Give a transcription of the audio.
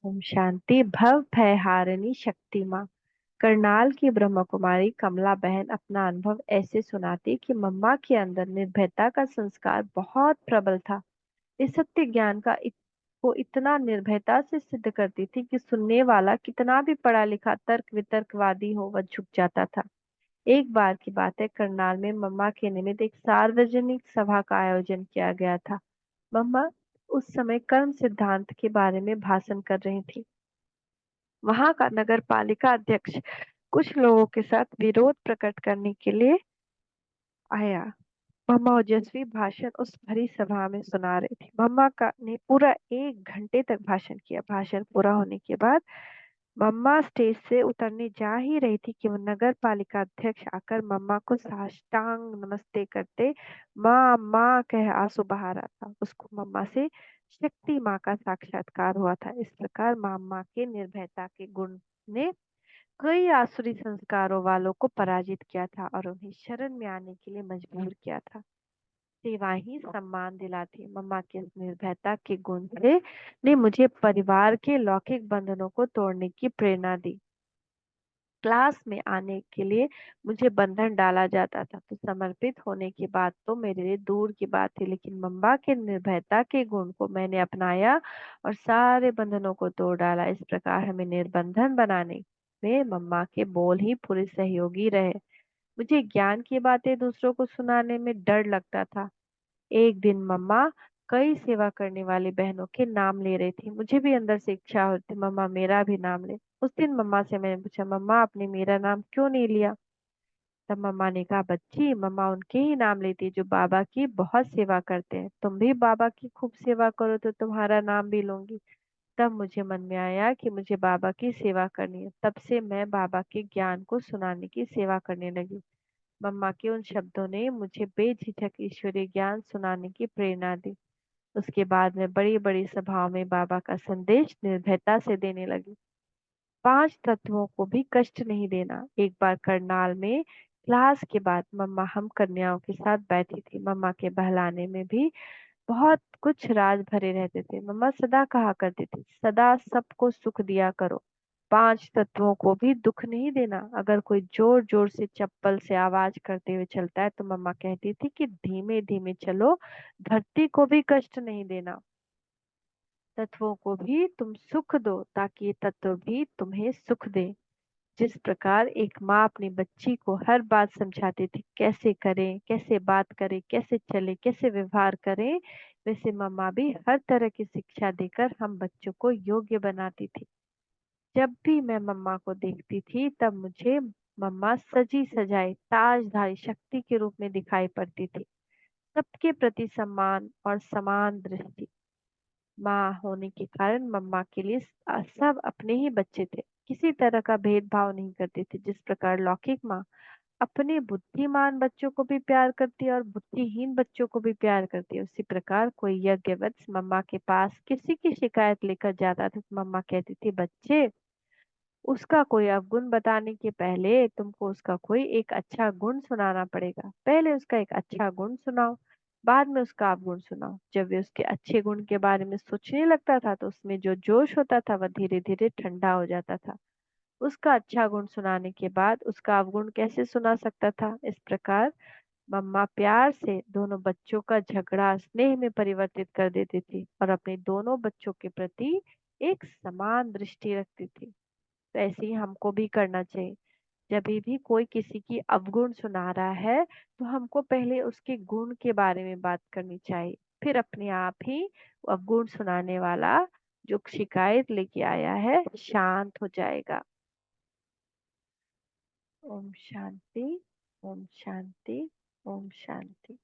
ओम शांति। भव भय हारिणी शक्ति माँ। करनाल की ब्रह्म कुमारी कमला बहन अपना अनुभव ऐसे सुनाती कि मम्मा के अंदर निर्भयता का संस्कार बहुत प्रबल था। इस सत्य ज्ञान को इतना निर्भयता से सिद्ध करती थी कि सुनने वाला कितना भी पढ़ा लिखा तर्क वितर्कवादी हो वह झुक जाता था। एक बार की बात है, करनाल में मम्मा के निमित्त एक सार्वजनिक सभा का आयोजन किया गया था। मम्मा उस समय कर्म सिद्धांत के बारे में भाषण कर रही थी। वहां का नगर पालिका अध्यक्ष कुछ लोगों के साथ विरोध प्रकट करने के लिए आया। मम्मा ओजस्वी भाषण उस भरी सभा में सुना रही थी। मम्मा का ने पूरा 1 घंटे तक भाषण किया। भाषण पूरा होने के बाद मम्मा स्टेज से उतरने जा ही रही थी कि वो नगर पालिका अध्यक्ष आकर मम्मा को साष्टांग नमस्ते करते माँ माँ कह आंसू बहा रहा था। उसको मम्मा से शक्ति माँ का साक्षात्कार हुआ था। इस प्रकार मम्मा के निर्भयता के गुण ने कई आसुरी संस्कारों वालों को पराजित किया था और उन्हें शरण में आने के लिए मजबूर किया था। सेवा ही सम्मान दिलाती। मम्मा के इस निर्भयता के गुण से ने मुझे परिवार के लौकिक बंधनों को तोड़ने की प्रेरणा दी। क्लास में आने के लिए मुझे बंधन डाला जाता था तो समर्पित होने की बात तो मेरे लिए दूर की बात थी, लेकिन मम्मा के निर्भयता के गुण को मैंने अपनाया और सारे बंधनों को तोड़ डाला। इस प्रकार हमें निर्बंधन बनाने में मम्मा के बोल ही पूरे सहयोगी रहे। मुझे ज्ञान की बातें दूसरों को सुनाने में डर लगता था। एक दिन मम्मा कई सेवा करने वाली बहनों के नाम ले रही थी। मुझे भी अंदर से इच्छा होती मम्मा मेरा भी नाम ले। उस दिन मम्मा से मैंने पूछा, मम्मा आपने मेरा नाम क्यों नहीं लिया? तब मम्मा ने कहा, बच्ची मम्मा उनके ही नाम लेती जो बाबा की बहुत सेवा करते हैं। तुम भी बाबा की खूब सेवा करो तो तुम्हारा नाम भी लूंगी। तब मुझे मन में आया कि मुझे बाबा की सेवा करनी है। तब से मैं बाबा के ज्ञान को सुनाने की सेवा करने लगी। मम्मा के उन शब्दों ने मुझे बेझिझक ईश्वरीय ज्ञान सुनाने की प्रेरणा दी। उसके बाद मैं बड़ी बड़ी सभाओं में बाबा का संदेश निर्भयता से देने लगी। 5 तत्वों को भी कष्ट नहीं देना। एक बार करनाल में क्लास के बाद मम्मा हम कन्याओं के साथ बैठी थी। मम्मा के बहलाने में भी बहुत कुछ राज भरे रहते थे। मम्मा सदा कहा करती थी, सदा सबको सुख दिया करो, 5 तत्वों को भी दुख नहीं देना। अगर कोई जोर जोर से चप्पल से आवाज करते हुए चलता है तो मम्मा कहती थी कि धीमे धीमे चलो, धरती को भी कष्ट नहीं देना। तत्वों को भी तुम सुख दो ताकि ये तत्व भी तुम्हें सुख दे। जिस प्रकार एक माँ अपनी बच्ची को हर बात समझाती थी, कैसे करें, कैसे बात करें, कैसे चले, कैसे व्यवहार करें, वैसे मम्मा भी हर तरह की शिक्षा देकर हम बच्चों को योग्य बनाती थी। जब भी मैं मम्मा को देखती थी तब मुझे मम्मा सजी सजाई ताजधारी शक्ति के रूप में दिखाई पड़ती थी। सबके प्रति सम्मान और समान दृष्टि। माँ होने के कारण मम्मा के लिए सब अपने ही बच्चे थे। किसी तरह का भेदभाव नहीं करती थी। जिस प्रकार लौकिक माँ अपने बुद्धिमान बच्चों को भी प्यार करती है और बुद्धिहीन बच्चों को भी प्यार करती है, उसी प्रकार कोई यज्ञवत्स मम्मा के पास किसी की शिकायत लेकर जाता था तो मम्मा कहती थी, बच्चे उसका कोई अवगुण बताने के पहले तुमको उसका कोई एक अच्छा गुण सुनाना पड़ेगा। पहले उसका एक अच्छा गुण सुनाओ, बाद में उसका अवगुण सुनाओ। जब वे उसके अच्छे गुण के बारे में सोचने लगता था तो उसमें जो जोश होता था वह धीरे धीरे ठंडा हो जाता था। उसका अच्छा गुण सुनाने के बाद उसका अवगुण कैसे सुना सकता था? इस प्रकार मम्मा प्यार से दोनों बच्चों का झगड़ा स्नेह में परिवर्तित कर देती थी और अपने दोनों बच्चों के प्रति एक समान दृष्टि रखती थी। तो ऐसे ही हमको भी करना चाहिए। जब भी कोई किसी की अवगुण सुना रहा है तो हमको पहले उसके गुण के बारे में बात करनी चाहिए, फिर अपने आप ही अवगुण सुनाने वाला जो शिकायत लेके आया है शांत हो जाएगा। ओम शांति। ओम शांति। ओम शांति।